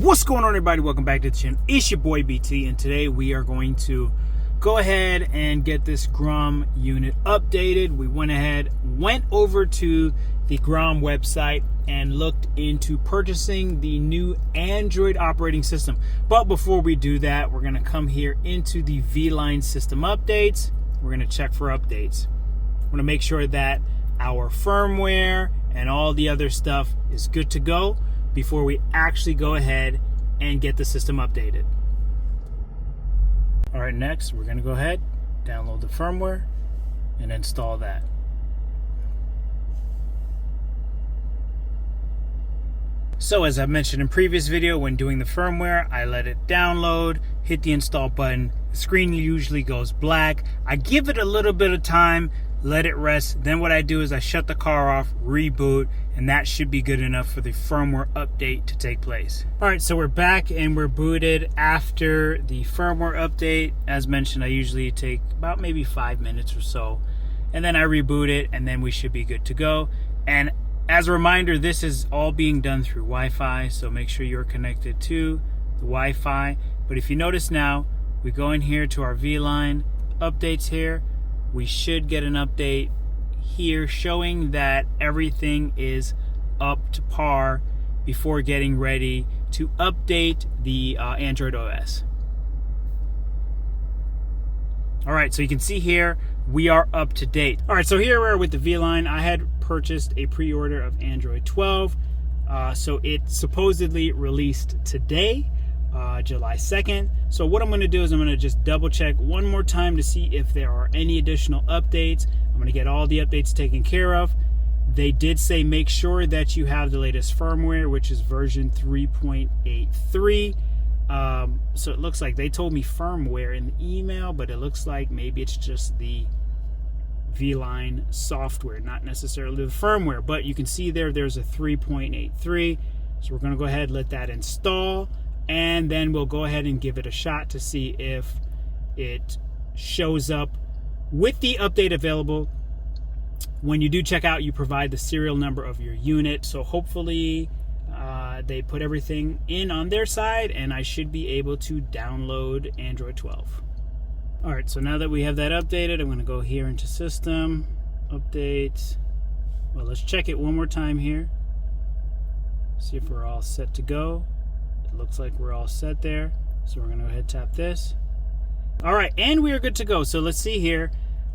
What's going on, everybody? Welcome back to the channel. It's your boy BT, and today we are going to go ahead and get this GROM unit updated. We went over to the GROM website and looked into purchasing the new Android operating system. But before we do that, we're going to come here into the V-Line system updates. We're going to check for updates. We're going to make sure that our firmware and all the other stuff is good to go before we actually go ahead and get the system updated. All right, next we're going to go ahead, download the firmware, and install that. So as I mentioned in previous video, when doing the firmware, I let it download, hit the install button. The screen usually goes black. I give it a little bit of time, let it rest. Then what I do is I shut the car off, reboot, and that should be good enough for the firmware update to take place. All right, so we're back and we're booted after the firmware update. As mentioned, I usually take about maybe 5 minutes or so, and then I reboot it, and then we should be good to go. And as a reminder, this is all being done through Wi-Fi, so make sure you're connected to the Wi-Fi. But if you notice now, we go in here to our V-Line updates here. We should get an update here showing that everything is up to par before getting ready to update the Android OS. All right, so you can see here we are up to date. All right, so here we are with the V-Line. I had purchased a pre-order of Android 12, so it supposedly released today, July 2nd. So what I'm going to do is I'm going to just double check one more time to see if there are any additional updates. I'm going to get all the updates taken care of. They did say make sure that you have the latest firmware, which is version 3.83. So it looks like they told me firmware in the email, but it looks like maybe it's just the V-Line software, not necessarily the firmware. But you can see there's a 3.83. So we're going to go ahead and let that install, and then we'll go ahead and give it a shot to see if it shows up with the update available. When you do check out, you provide the serial number of your unit. So hopefully they put everything in on their side, and I should be able to download Android 12. All right, so now that we have that updated, I'm going to go here into System, Updates. Well, let's check it one more time here. See if we're all set to go. It looks like we're all set there. So we're going to go ahead and tap this. All right, and we are good to go. So let's see here.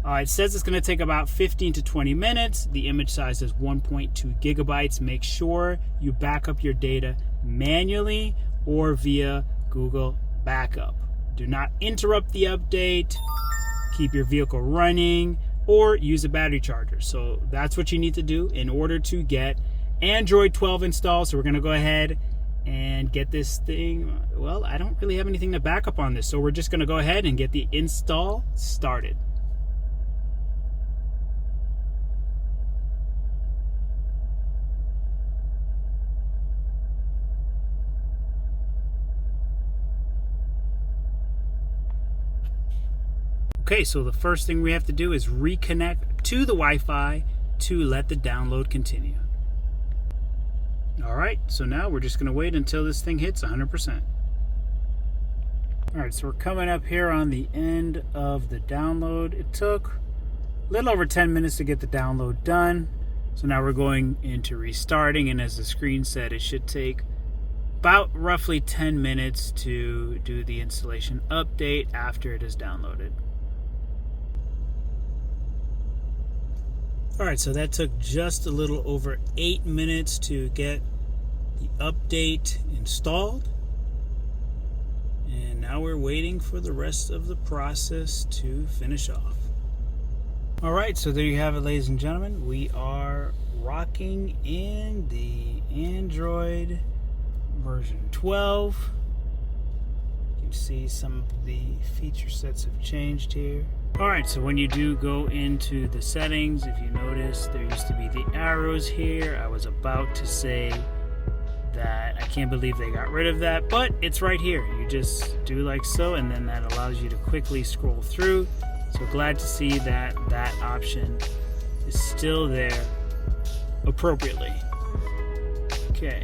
It says it's going to take about 15 to 20 minutes. The image size is 1.2 gigabytes. Make sure you back up your data manually or via Google Backup. Do not interrupt the update. Keep your vehicle running or use a battery charger. So that's what you need to do in order to get Android 12 installed. So we're going to go ahead and get this thing. Well, I don't really have anything to back up on this, so we're just going to go ahead and get the install started. Okay, so the first thing we have to do is reconnect to the Wi-Fi to let the download continue. All right, so now we're just going to wait until this thing hits 100%. All right, so we're coming up here on the end of the download. It took a little over 10 minutes to get the download done. So now we're going into restarting, and as the screen said, it should take about roughly 10 minutes to do the installation update after it is downloaded. All right, so that took just a little over 8 minutes to get the update installed. And now we're waiting for the rest of the process to finish off. All right, so there you have it, ladies and gentlemen. We are rocking in the Android version 12. You can see some of the feature sets have changed here. All right, so when you do go into the settings, if you notice, there used to be the arrows here. I was about to say that I can't believe they got rid of that, but it's right here. You just do like so, and then that allows you to quickly scroll through. So glad to see that that option is still there appropriately. Okay,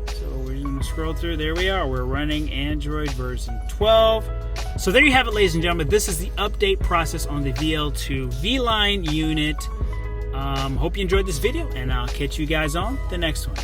so we're going to scroll through. There we are. We're running Android version 12. So there you have it, ladies and gentlemen. This is the update process on the VL2 V-Line unit. Hope you enjoyed this video, and I'll catch you guys on the next one.